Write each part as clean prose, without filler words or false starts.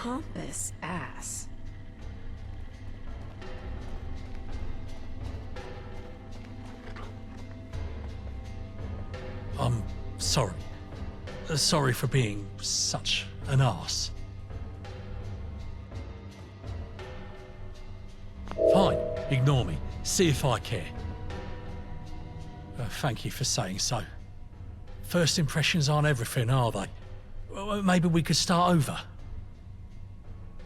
pompous ass. I'm sorry. Sorry for being such an arse. Fine, ignore me. See if I care. Thank you for saying so. First impressions aren't everything, are they? Well, maybe we could start over.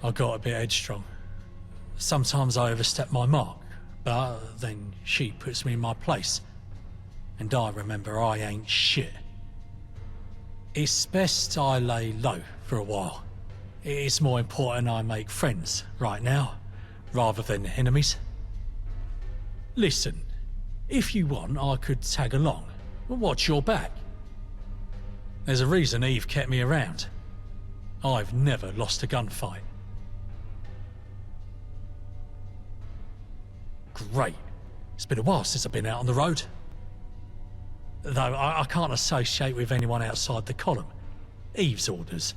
I got a bit headstrong. Sometimes I overstep my mark, but then she puts me in my place. And I remember I ain't shit. It's best I lay low for a while. It's more important I make friends right now, rather than enemies. Listen, if you want, I could tag along. Watch your back. There's a reason Eve kept me around. I've never lost a gunfight. Great. It's been a while since I've been out on the road. Though I can't associate with anyone outside the column. Eve's orders.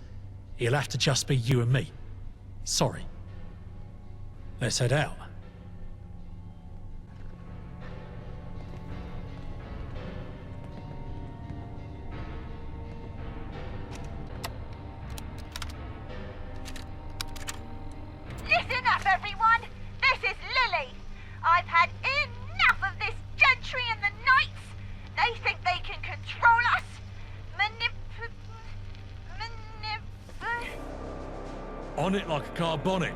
It'll have to just be you and me. Sorry. Let's head out. Listen up, everyone! This is Lily! I've had enough of this gentry and the knights! They think they can control us! On it like a car bonnet.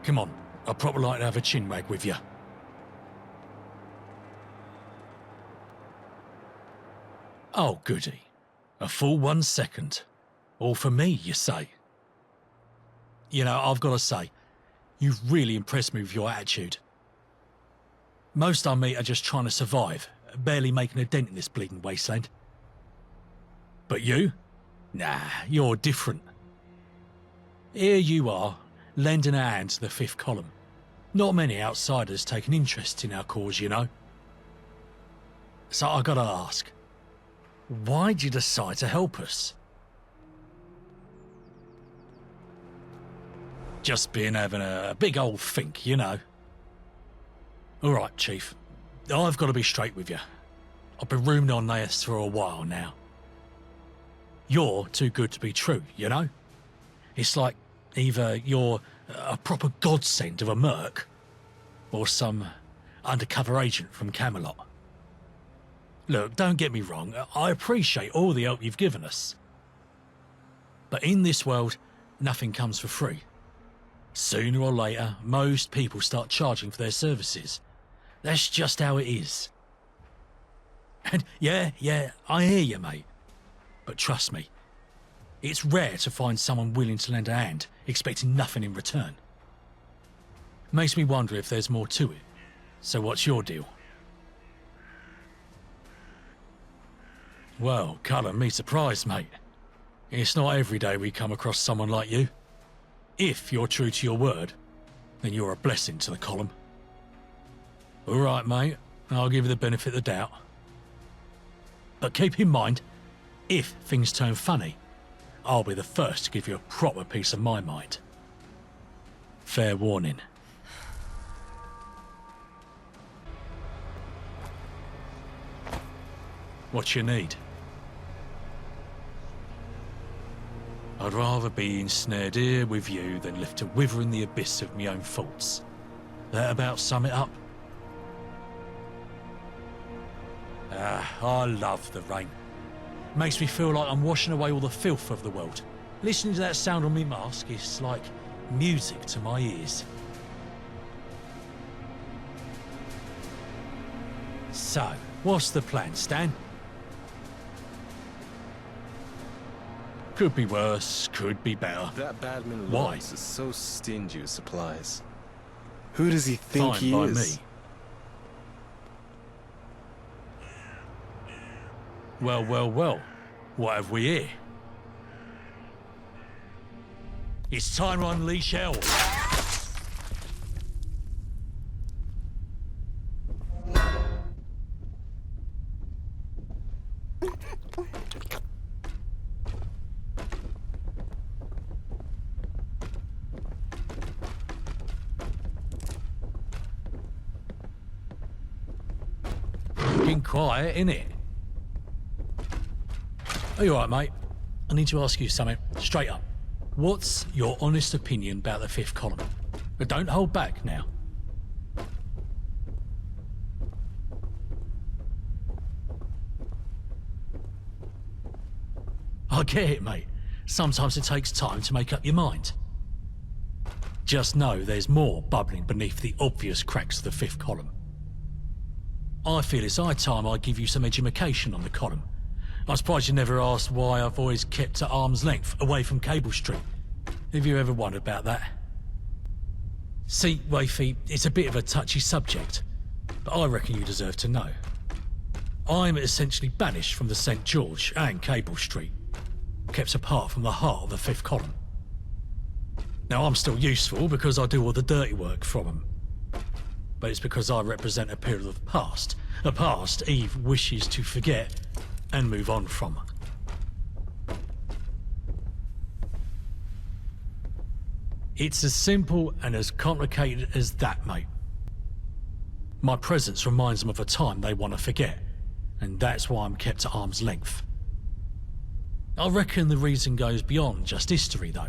Come on, I'd probably like to have a chinwag with you. Oh, goody. A full 1 second. All for me, you say? You know, I've got to say, you've really impressed me with your attitude. Most I meet are just trying to survive, barely making a dent in this bleeding wasteland. But you? Nah, you're different. Here you are, lending a hand to the fifth column. Not many outsiders take an interest in our cause, you know. So I gotta ask, why'd you decide to help us? Just been having a big old think, you know. All right, Chief. I've got to be straight with you. I've been rumored on this for a while now. You're too good to be true, you know? It's like either you're a proper godsend of a merc or some undercover agent from Camelot. Look, don't get me wrong. I appreciate all the help you've given us. But in this world, nothing comes for free. Sooner or later, most people start charging for their services. That's just how it is. And yeah, I hear you, mate. But trust me, it's rare to find someone willing to lend a hand, expecting nothing in return. Makes me wonder if there's more to it. So what's your deal? Well, colour me surprised, mate. It's not every day we come across someone like you. If you're true to your word, then you're a blessing to the column. All right, mate. I'll give you the benefit of the doubt. But keep in mind, if things turn funny, I'll be the first to give you a proper piece of my mind. Fair warning. What you need? I'd rather be ensnared here with you than left to wither in the abyss of my own faults. That about sum it up? I love the rain. Makes me feel like I'm washing away all the filth of the world. Listening to that sound on me mask is like music to my ears. So, what's the plan, Stan? Could be worse, could be better. That Badman Why? Lawrence is so stingy with supplies. Who does he think Fine he by is? me. Well. What have we here? It's time to unleash hell. Been quiet, innit? Are you alright, mate? I need to ask you something, straight up. What's your honest opinion about the fifth column? But don't hold back now. I get it, mate. Sometimes it takes time to make up your mind. Just know there's more bubbling beneath the obvious cracks of the fifth column. I feel it's high time I give you some education on the column. I'm surprised you never asked why I've always kept at arm's length, away from Cable Street. Have you ever wondered about that? See, Wafy, it's a bit of a touchy subject, but I reckon you deserve to know. I'm essentially banished from the St. George and Cable Street, kept apart from the heart of the fifth column. Now, I'm still useful because I do all the dirty work from them. But it's because I represent a period of the past, a past Eve wishes to forget and move on from. It's as simple and as complicated as that, mate. My presence reminds them of a time they want to forget, and that's why I'm kept at arm's length. I reckon the reason goes beyond just history, though.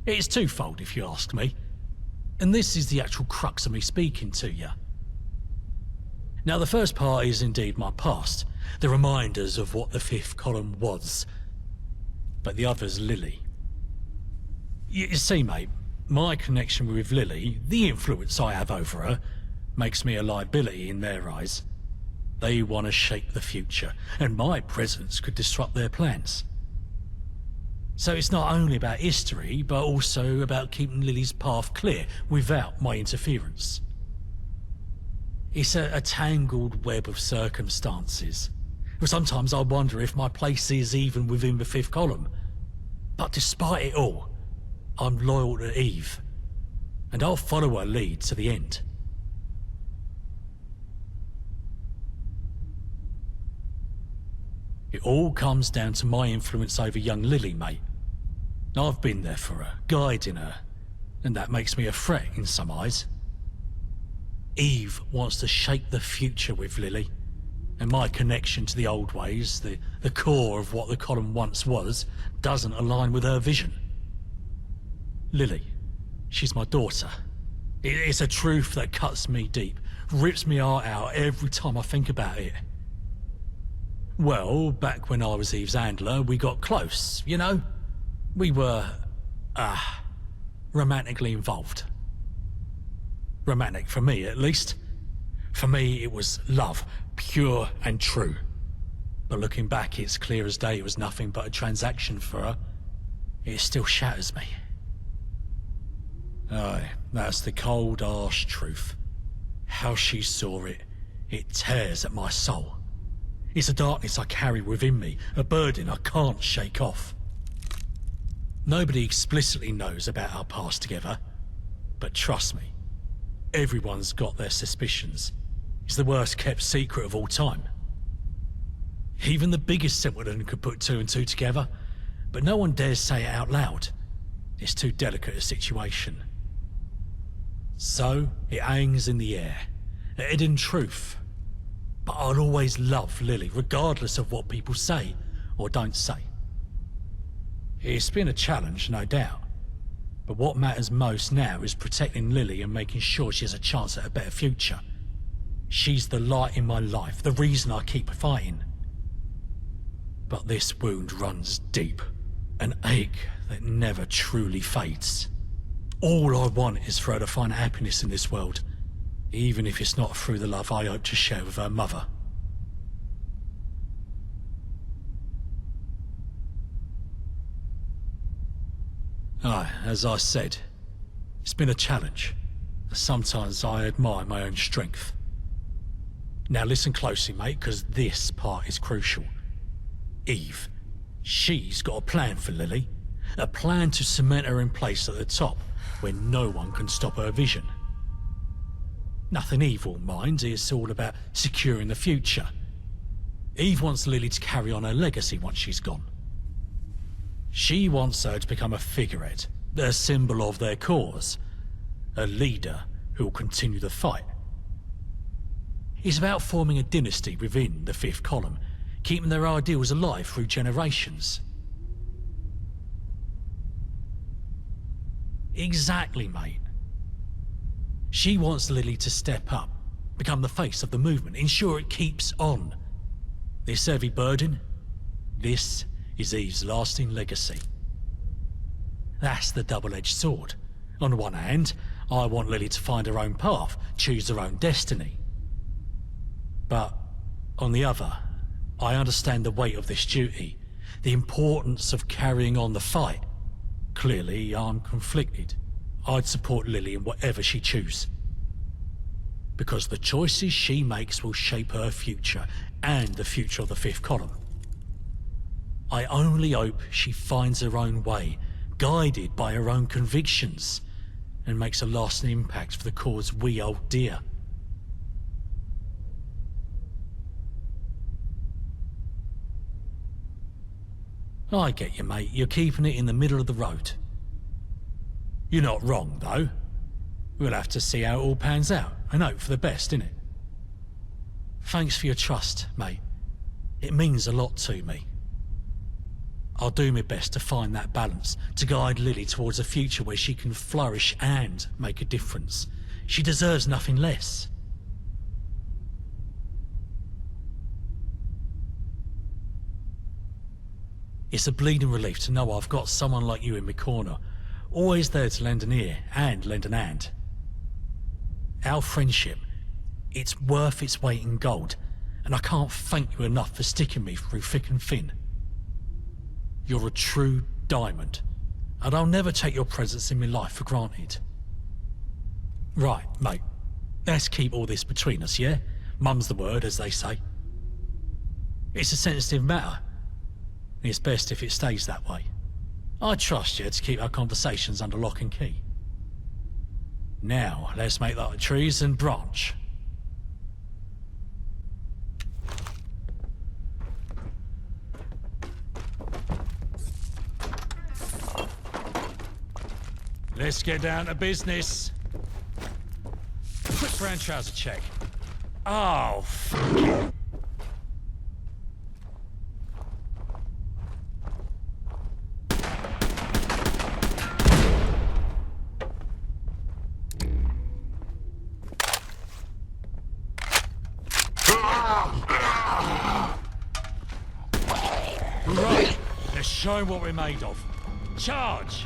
It's twofold, if you ask me. And this is the actual crux of me speaking to you. Now, the first part is indeed my past, the reminders of what the fifth column was. But the other's Lily. You see, mate, my connection with Lily, the influence I have over her, makes me a liability in their eyes. They want to shape the future, and my presence could disrupt their plans. So it's not only about history, but also about keeping Lily's path clear without my interference. It's a tangled web of circumstances. Sometimes I wonder if my place is even within the fifth column. But despite it all, I'm loyal to Eve, and I'll follow her lead to the end. It all comes down to my influence over young Lily, mate. I've been there for her, guiding her, and that makes me a threat in some eyes. Eve wants to shape the future with Lily, and my connection to the old ways, the core of what the column once was, doesn't align with her vision. Lily, she's my daughter. It's a truth that cuts me deep, rips me heart out every time I think about it. Well, back when I was Eve's handler, we got close, you know? We were, romantically involved. Romantic for me, at least. For me, it was love, pure and true. But looking back, it's clear as day it was nothing but a transaction for her. It still shatters me. Aye, that's the cold, harsh truth. How she saw it, it tears at my soul. It's a darkness I carry within me, a burden I can't shake off. Nobody explicitly knows about our past together, but trust me, everyone's got their suspicions. It's the worst kept secret of all time. Even the biggest simpleton could put two and two together, but no one dares say it out loud. It's too delicate a situation. So, it hangs in the air, a hidden truth. But I'll always love Lily, regardless of what people say or don't say. It's been a challenge, no doubt. But what matters most now is protecting Lily and making sure she has a chance at a better future. She's the light in my life, the reason I keep fighting. But this wound runs deep, an ache that never truly fades. All I want is for her to find happiness in this world, even if it's not through the love I hope to share with her mother. Aye, as I said, it's been a challenge. Sometimes I admire my own strength. Now listen closely, mate, because this part is crucial. Eve, she's got a plan for Lily. A plan to cement her in place at the top, where no one can stop her vision. Nothing evil, mind, it's all about securing the future. Eve wants Lily to carry on her legacy once she's gone. She wants her to become a figurehead, a symbol of their cause, a leader who will continue the fight. It's about forming a dynasty within the fifth column, keeping their ideals alive through generations. Exactly, mate. She wants Lily to step up, become the face of the movement, ensure it keeps on. This heavy burden, this is Eve's lasting legacy. That's the double-edged sword. On the one hand, I want Lily to find her own path, choose her own destiny. But on the other, I understand the weight of this duty, the importance of carrying on the fight. Clearly, I'm conflicted. I'd support Lily in whatever she chooses. Because the choices she makes will shape her future, and the future of the fifth column. I only hope she finds her own way, guided by her own convictions, and makes a lasting impact for the cause we hold dear. I get you, mate. You're keeping it in the middle of the road. You're not wrong, though. We'll have to see how it all pans out, and hope for the best, innit? Thanks for your trust, mate. It means a lot to me. I'll do my best to find that balance, to guide Lily towards a future where she can flourish and make a difference. She deserves nothing less. It's a bleeding relief to know I've got someone like you in my corner, always there to lend an ear and lend an hand. Our friendship, it's worth its weight in gold, and I can't thank you enough for sticking me through thick and thin. You're a true diamond, and I'll never take your presence in my life for granted. Right, mate, let's keep all this between us, yeah? Mum's the word, as they say. It's a sensitive matter. It's best if it stays that way. I trust you to keep our conversations under lock and key. Now, let's make like the trees and branch. Let's get down to business. Quick brown trouser check. Oh, fuck. Right, let's show him what we're made of. Charge!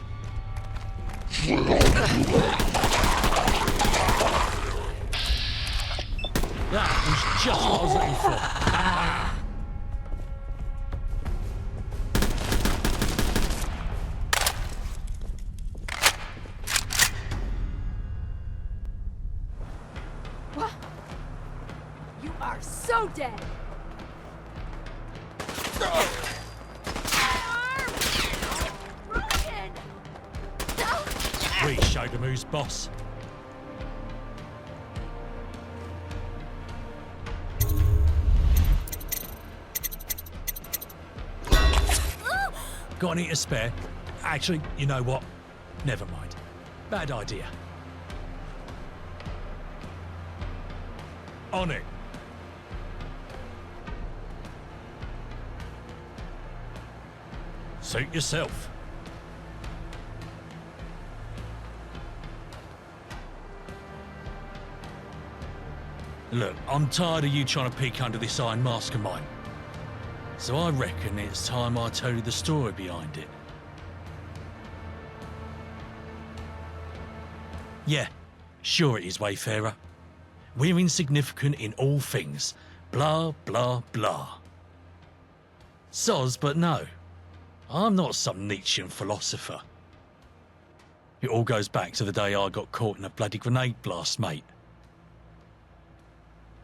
That was just what I was looking for. What? You are so dead. We showed him who's boss. Got any to spare? Actually, you know what? Never mind. Bad idea. On it. Suit yourself. Look, I'm tired of you trying to peek under this iron mask of mine. So I reckon it's time I tell you the story behind it. Yeah, sure it is, Wayfarer. We're insignificant in all things. Blah, blah, blah. Soz, but no. I'm not some Nietzschean philosopher. It all goes back to the day I got caught in a bloody grenade blast, mate.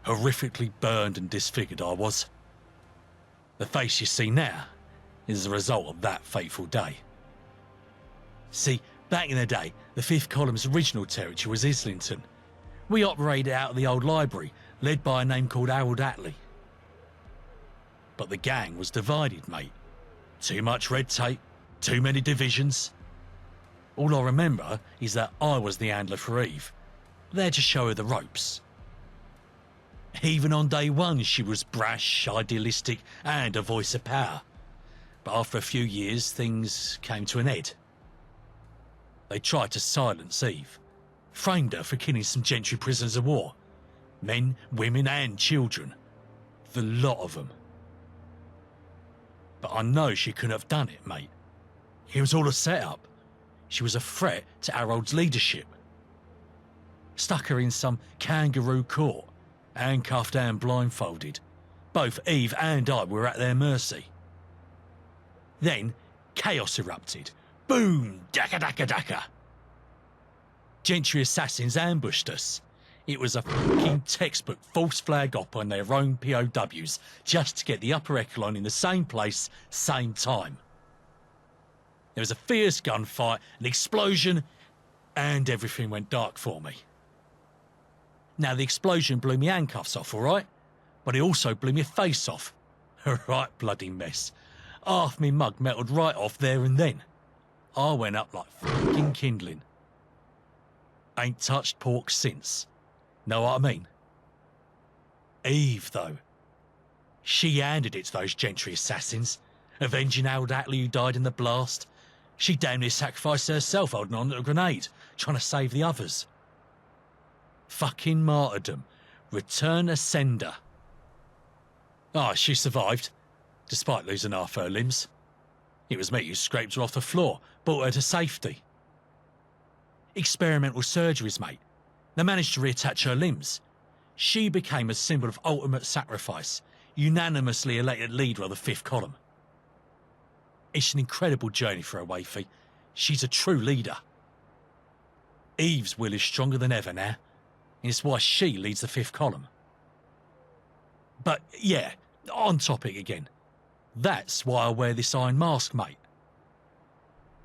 Horrifically burned and disfigured I was. The face you see now is the result of that fateful day. See, back in the day, the 5th Column's original territory was Islington. We operated out of the old library, led by a name called Harold Attlee. But the gang was divided, mate. Too much red tape, too many divisions. All I remember is that I was the handler for Eve, there to show her the ropes. Even on day one, she was brash, idealistic, and a voice of power. But after a few years, things came to an end. They tried to silence Eve, framed her for killing some gentry prisoners of war. Men, women, and children. The lot of them. But I know she couldn't have done it, mate. It was all a setup. She was a threat to Harold's leadership. Stuck her in some kangaroo court, handcuffed and blindfolded. Both Eve and I were at their mercy. Then, chaos erupted. Boom! Daka daka daka! Gentry assassins ambushed us. It was a fucking textbook false flag op on their own POWs, just to get the upper echelon in the same place, same time. There was a fierce gunfight, an explosion, and everything went dark for me. Now, the explosion blew me handcuffs off, all right? But it also blew me face off. A right bloody mess. Half me mug melted right off there and then. I went up like fucking kindling. Ain't touched pork since. Know what I mean? Eve, though. She handed it to those gentry assassins, avenging old Atlee who died in the blast. She damn near sacrificed herself holding on to a grenade, trying to save the others. Fucking martyrdom. Return ascender. Ah, she survived, despite losing half her limbs. It was me who scraped her off the floor, brought her to safety. Experimental surgeries, mate. They managed to reattach her limbs. She became a symbol of ultimate sacrifice, unanimously elected leader of the fifth column. It's an incredible journey for a wafie. She's a true leader. Eve's will is stronger than ever now, and it's why she leads the fifth column. But yeah, on topic again. That's why I wear this iron mask, mate.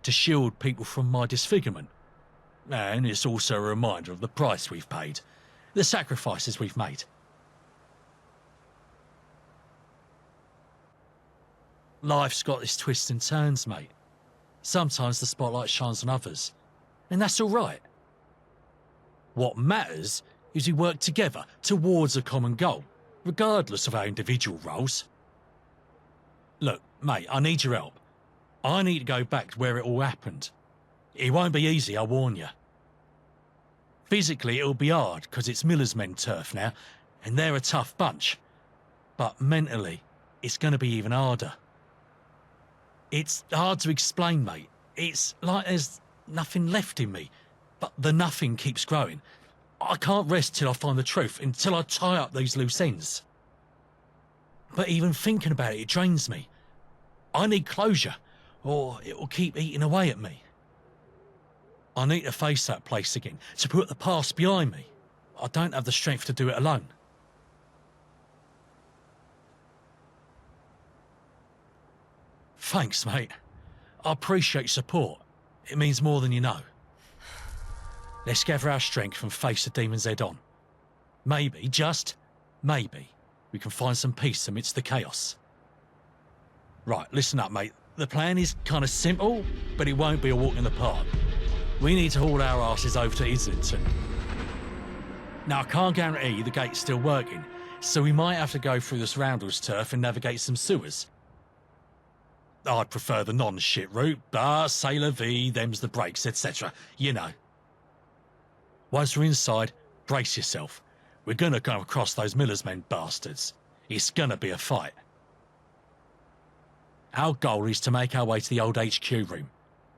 To shield people from my disfigurement. And it's also a reminder of the price we've paid, the sacrifices we've made. Life's got its twists and turns, mate. Sometimes the spotlight shines on others, and that's all right. What matters is we work together towards a common goal, regardless of our individual roles. Look, mate, I need your help. I need to go back to where it all happened. It won't be easy, I warn you. Physically, it'll be hard, because it's Miller's men turf now, and they're a tough bunch. But mentally, it's going to be even harder. It's hard to explain, mate. It's like there's nothing left in me, but the nothing keeps growing. I can't rest till I find the truth, until I tie up these loose ends. But even thinking about it, it drains me. I need closure, or it will keep eating away at me. I need to face that place again, to put the past behind me. I don't have the strength to do it alone. Thanks, mate. I appreciate your support. It means more than you know. Let's gather our strength and face the demons head on. Maybe, just maybe, we can find some peace amidst the chaos. Right, listen up, mate. The plan is kind of simple, but it won't be a walk in the park. We need to haul our asses over to Islington. Now, I can't guarantee the gate's still working, so we might have to go through the surroundings turf and navigate some sewers. I'd prefer the non-shit route, but c'est la vie, them's the breaks, etc. You know. Once we're inside, brace yourself. We're gonna come across those Miller's men bastards. It's gonna be a fight. Our goal is to make our way to the old HQ room.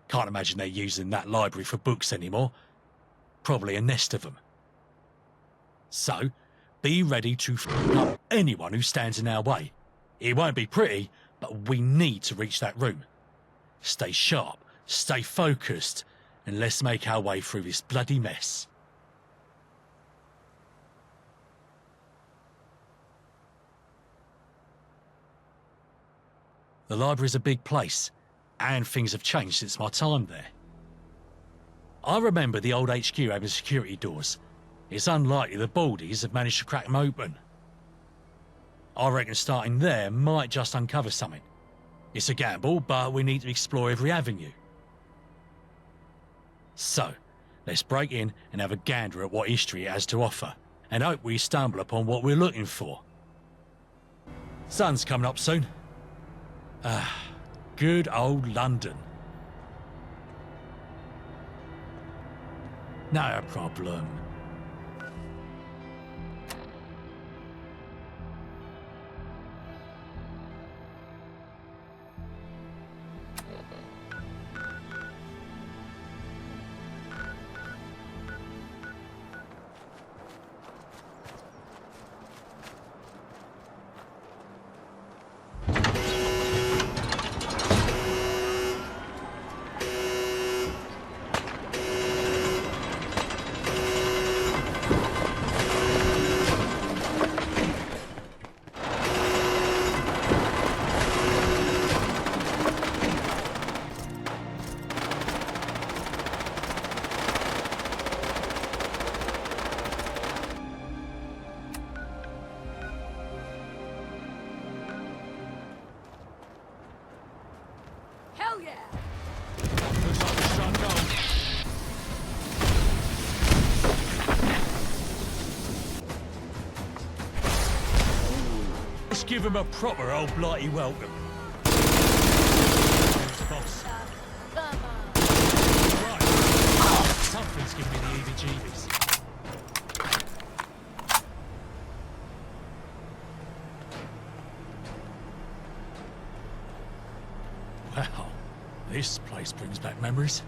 Can't imagine they're using that library for books anymore. Probably a nest of them. So, be ready to f*** up anyone who stands in our way. It won't be pretty, but we need to reach that room. Stay sharp, stay focused, and let's make our way through this bloody mess. The library's a big place, and things have changed since my time there. I remember the old HQ having security doors. It's unlikely the Baldies have managed to crack them open. I reckon starting there might just uncover something. It's a gamble, but we need to explore every avenue. So, let's break in and have a gander at what history it has to offer, and hope we stumble upon what we're looking for. Sun's coming up soon. Good old London. No problem. Hell yeah! Looks like we struck gold. Let's give him a proper old blighty welcome. Boss. Right. Something's giving me the heebie-jeebies. Wow, this place brings back memories.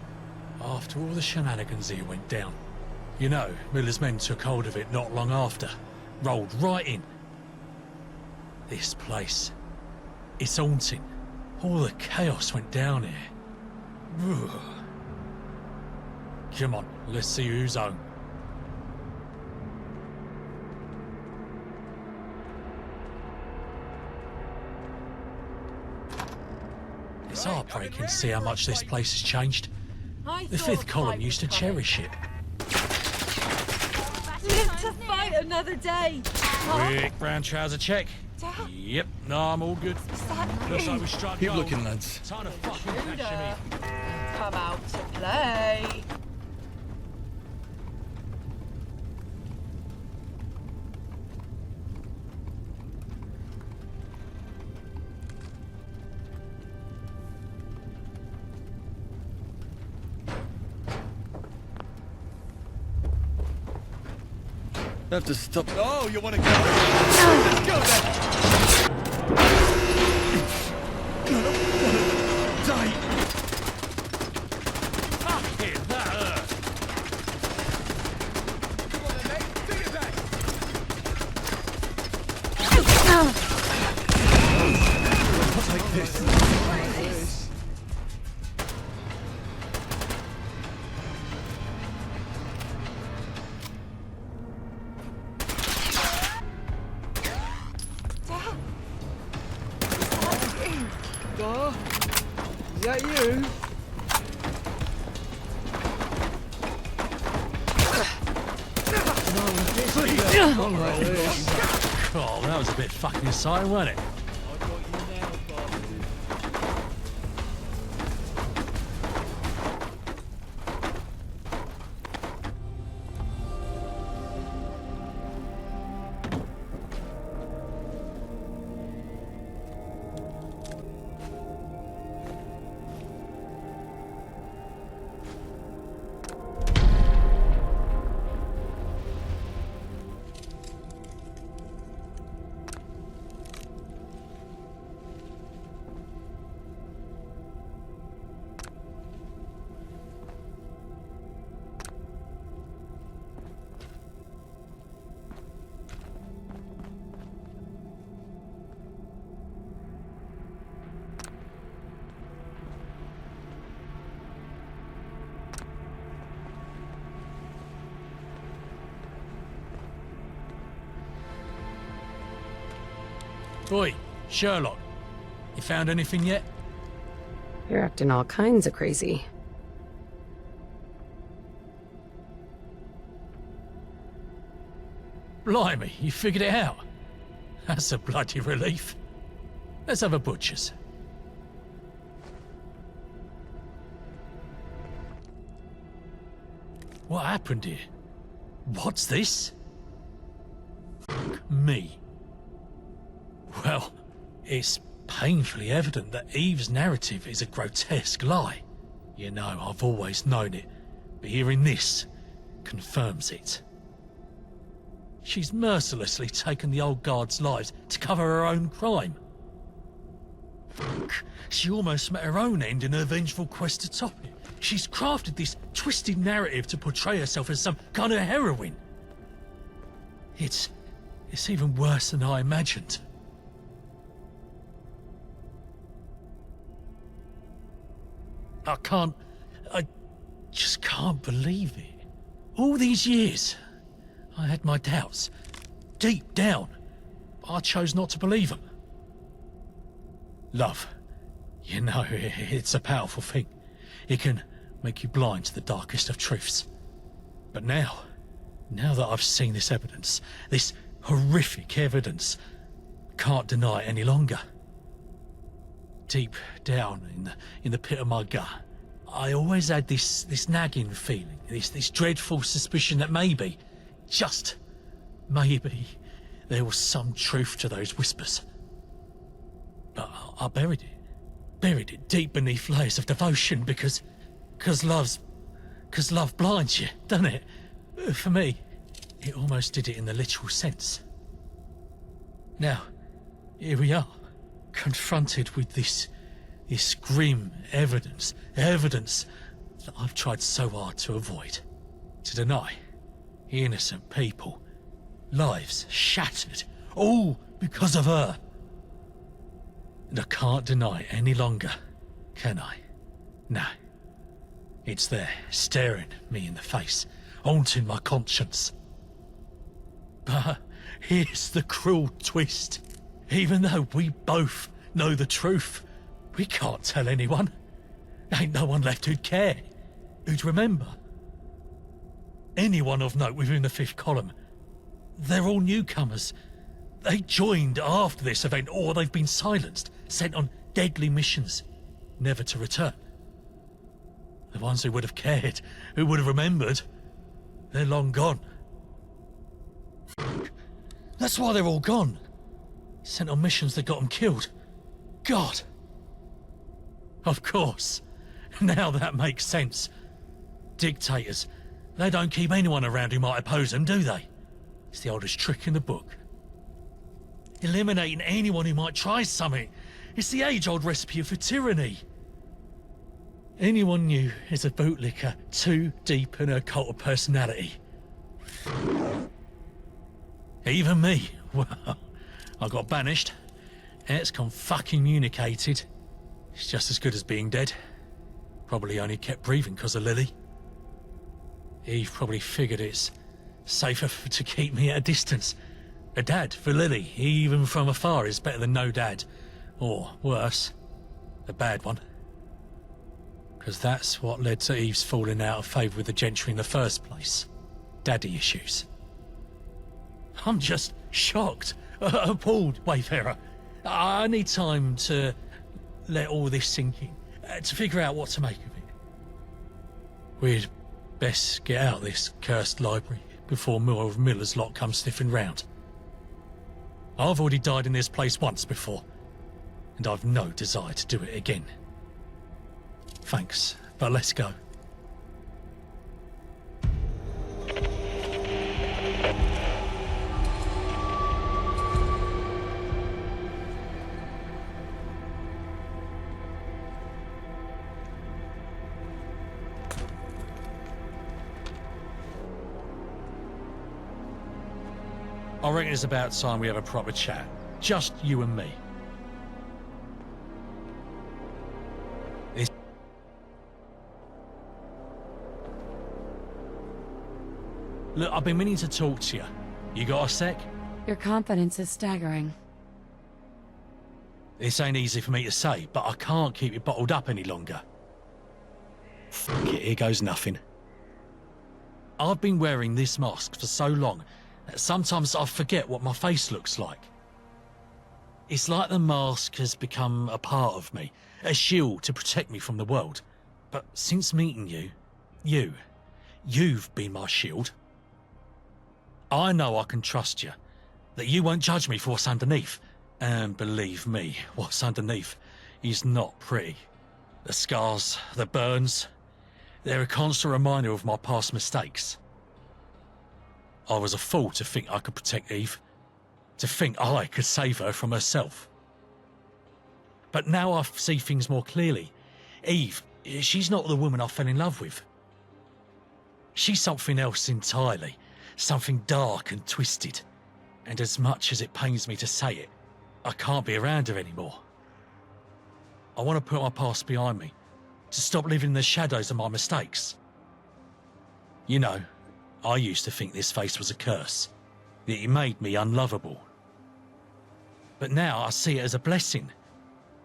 After all the shenanigans here went down. You know, Miller's men took hold of it not long after. Rolled right in. This place. It's haunting. All the chaos went down here. Ugh. Come on, let's see who's home. It's heartbreaking to see how much this place has changed. The fifth column used to cherish it. Live to fight another day! Quick brown trouser check. Yep, no, I'm all good. Looks like we struck Keep gold. looking, lads. Time to fucking cash him in. Come out to play! Have to stop. Oh, you want to go? Let's go then. Die. Fucking that hurt. Come on then, mate. Do your best. Take this. Is that you? Oh, that was a bit fucking exciting, wasn't it? Oi, Sherlock. You found anything yet? You're acting all kinds of crazy. Blimey, you figured it out. That's a bloody relief. Let's have a butcher's. What happened here? What's this? Me. Well, it's painfully evident that Eve's narrative is a grotesque lie. You know, I've always known it, but hearing this confirms it. She's mercilessly taken the old guards' lives to cover her own crime. She almost met her own end in her vengeful quest to top it. She's crafted this twisted narrative to portray herself as some kind of heroine. It's even worse than I imagined. I just can't believe it. All these years, I had my doubts. Deep down, I chose not to believe them. Love, you know, it's a powerful thing. It can make you blind to the darkest of truths. But now that I've seen this evidence, this horrific evidence, I can't deny it any longer. Deep down in the pit of my gut, I always had this nagging feeling, this dreadful suspicion that maybe, just maybe, there was some truth to those whispers. But I buried it deep beneath layers of devotion because love blinds you, doesn't it? For me, it almost did it in the literal sense. Now, here we are, confronted with this grim evidence that I've tried so hard to avoid, to deny. Innocent people, lives shattered, all because of her. And I can't deny it any longer, can I? No. It's there, staring me in the face, haunting my conscience. But here's the cruel twist. Even though we both know the truth, we can't tell anyone. Ain't no one left who'd care, who'd remember. Anyone of note within the fifth column, they're all newcomers. They joined after this event, or they've been silenced, sent on deadly missions, never to return. The ones who would have cared, who would have remembered, they're long gone. That's why they're all gone. Sent on missions that got them killed. God. Of course. Now that makes sense. Dictators, they don't keep anyone around who might oppose them, do they? It's the oldest trick in the book. Eliminating anyone who might try something. It's the age-old recipe for tyranny. Anyone new is a bootlicker too deep in her cult of personality. Even me. Well, I got banished. Excommunicated. It's just as good as being dead. Probably only kept breathing because of Lily. Eve probably figured it's safer to keep me at a distance. A dad for Lily, even from afar, is better than no dad. Or, worse, a bad one. Because that's what led to Eve's falling out of favour with the gentry in the first place. Daddy issues. I'm just shocked, appalled, Wayfarer. I need time to let all this sink in, to figure out what to make of it. We'd best get out of this cursed library before more of Miller's lot come sniffing round. I've already died in this place once before, and I've no desire to do it again. Thanks, but let's go. I reckon it's about time we have a proper chat. Just you and me. Look, I've been meaning to talk to you. You got a sec? Your confidence is staggering. This ain't easy for me to say, but I can't keep it bottled up any longer. Fuck it, here goes nothing. I've been wearing this mask for so long that sometimes I forget what my face looks like. It's like the mask has become a part of me, a shield to protect me from the world. But since meeting you've been my shield. I know I can trust you, that you won't judge me for what's underneath. And believe me, what's underneath is not pretty. The scars, the burns, they're a constant reminder of my past mistakes. I was a fool to think I could protect Eve, to think I could save her from herself. But now I see things more clearly. Eve, she's not the woman I fell in love with. She's something else entirely, something dark and twisted. And as much as it pains me to say it, I can't be around her anymore. I want to put my past behind me, to stop living in the shadows of my mistakes. You know, I used to think this face was a curse, that it made me unlovable. But now I see it as a blessing.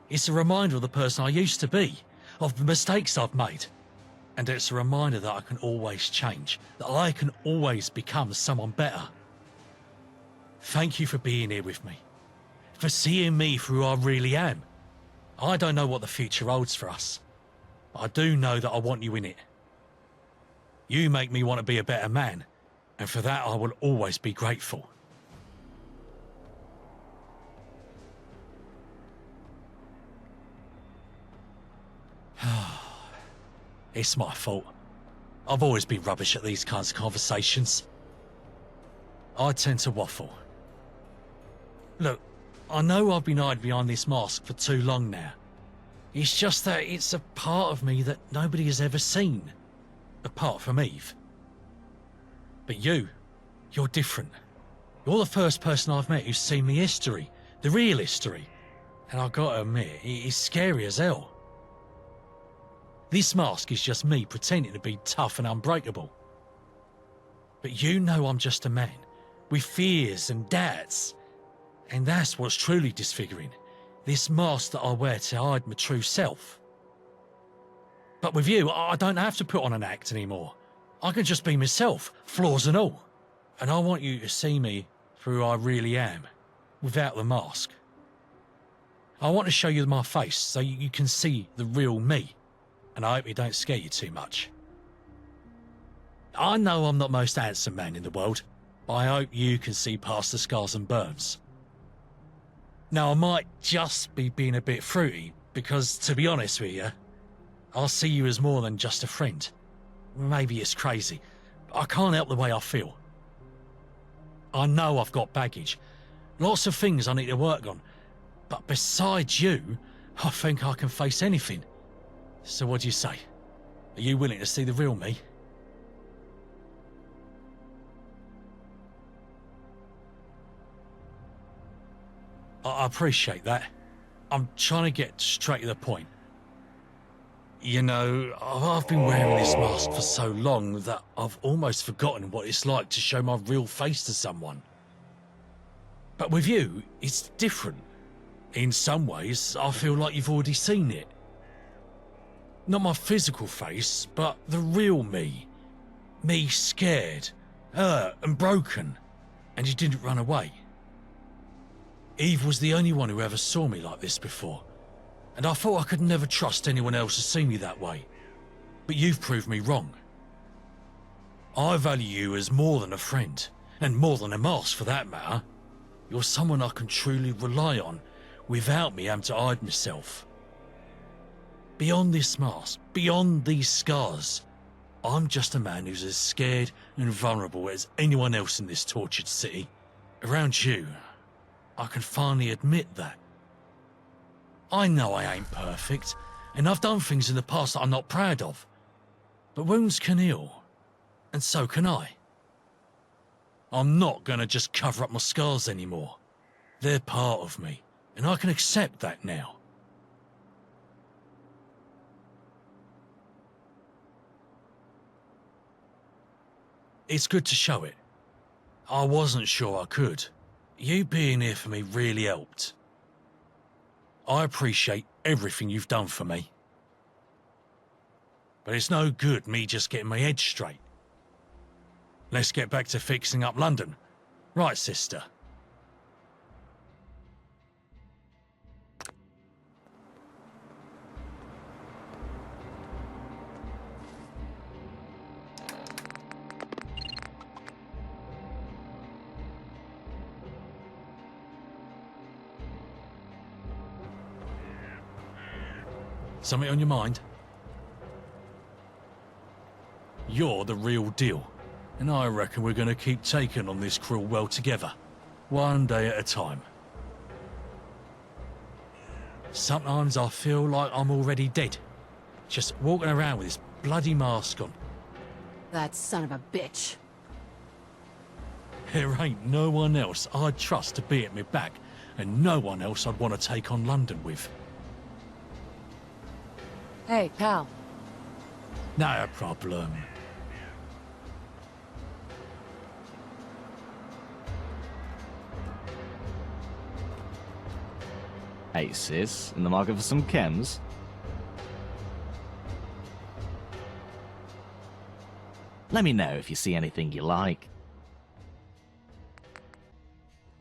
It's a reminder of the person I used to be, of the mistakes I've made. And it's a reminder that I can always change, that I can always become someone better. Thank you for being here with me, for seeing me for who I really am. I don't know what the future holds for us, but I do know that I want you in it. You make me want to be a better man, and for that I will always be grateful. It's my fault. I've always been rubbish at these kinds of conversations. I tend to waffle. Look, I know I've been hiding behind this mask for too long now. It's just that it's a part of me that nobody has ever seen, apart from Eve. But you're different. You're the first person I've met who's seen me history, the real history. And I gotta admit, it's scary as hell. This mask is just me pretending to be tough and unbreakable. But you know I'm just a man, with fears and doubts. And that's what's truly disfiguring, this mask that I wear to hide my true self. But with you, I don't have to put on an act anymore. I can just be myself, flaws and all. And I want you to see me for who I really am, without the mask. I want to show you my face so you can see the real me. And I hope it don't scare you too much. I know I'm not the most handsome man in the world, but I hope you can see past the scars and burns. Now, I might just be being a bit fruity, because to be honest with you, I see you as more than just a friend. Maybe it's crazy, but I can't help the way I feel. I know I've got baggage, lots of things I need to work on, but besides you, I think I can face anything. So what do you say? Are you willing to see the real me? I appreciate that. I'm trying to get straight to the point. You know, I've been wearing this mask for so long that I've almost forgotten what it's like to show my real face to someone. But with you, it's different. In some ways, I feel like you've already seen it. Not my physical face, but the real me. Me scared, hurt and broken. And you didn't run away. Eve was the only one who ever saw me like this before. And I thought I could never trust anyone else to see me that way. But you've proved me wrong. I value you as more than a friend, and more than a mask for that matter. You're someone I can truly rely on without me having to hide myself. Beyond this mask, beyond these scars, I'm just a man who's as scared and vulnerable as anyone else in this tortured city. Around you, I can finally admit that. I know I ain't perfect, and I've done things in the past that I'm not proud of. But wounds can heal, and so can I. I'm not gonna just cover up my scars anymore. They're part of me, and I can accept that now. It's good to show it. I wasn't sure I could. You being here for me really helped. I appreciate everything you've done for me. But it's no good me just getting my head straight. Let's get back to fixing up London. Right, sister? Something on your mind? You're the real deal, and I reckon we're going to keep taking on this cruel world together, one day at a time. Sometimes I feel like I'm already dead, just walking around with this bloody mask on. That son of a bitch. There ain't no one else I'd trust to be at me back, and no one else I'd want to take on London with. Hey, pal. No problem. Hey sis, in the market for some chems? Let me know if you see anything you like.